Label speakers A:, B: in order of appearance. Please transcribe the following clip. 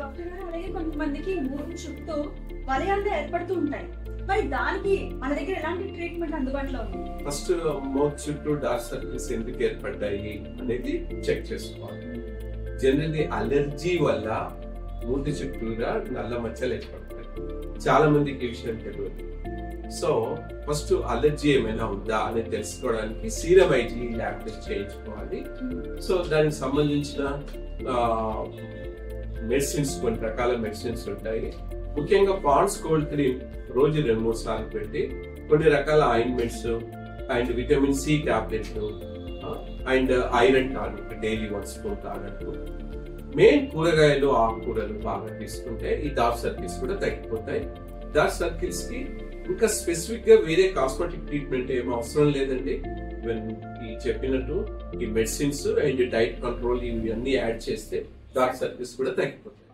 A: Doctor గారు అలాగే కొంతమందికి మూడు చుట్టూ వలయాలు ఏర్పడుతూ ఉంటాయి. మరి దానికి మన దగ్గర ఎలాంటి ట్రీట్మెంట్ అందుబాటులో ఉంది?
B: ఫస్ట్ మౌత్ చుట్టూ డార్క్ సర్కిల్స్ ఎందుకు ఏర్పడ్డాయి అనేది చెక్ చేసుకోవాలి. జనరల్లీ అలర్జీ వల్ల మూతి చుట్టూరా నల్ల మచ్చలు ఏర్పడతాయి. చాలా మందికి ఈ విషయం తెలియదు. సో ఫస్ట్ అలర్జీ ఏమైనా ఉందా అనేది తెలుసుకోవడానికి సీరం ఐజీ ల్యాబ్ టెస్ట్ చేయించుకోవాలి. సో దానికి సంబంధించిన మెడిసిన్స్, కొన్ని రకాల మెడిసిన్స్ ఉంటాయి. ముఖ్యంగా పాండ్స్ కోల్డ్ క్రీమ్ రోజు 2-3 సార్లు పెట్టి, కొన్ని రకాల ఆయింట్మెంట్స్ అండ్ విటమిన్ సి టాబ్లెట్లు and iron tonic daily 1 spoon తాగట్టు. మెయిన్ కూరగాయలు, ఆకుకూరలు బాగా తీసుకుంటే ఈ డార్క్ సర్కిల్స్ కూడా తగ్గిపోతాయి. డార్క్ సర్కిల్స్ కి ఇంకా స్పెసిఫిక్ గా వేరే కాస్మెటిక్ ట్రీట్మెంట్ ఏం అవసరం లేదండి. ఈ చెప్పినట్టు ఈ మెడిసిన్స్ అండ్ డైట్ కంట్రోల్ ఇవన్నీ యాడ్ చేస్తే డార్క్ సర్కిల్స్ కూడా తగ్గిపోతాయి.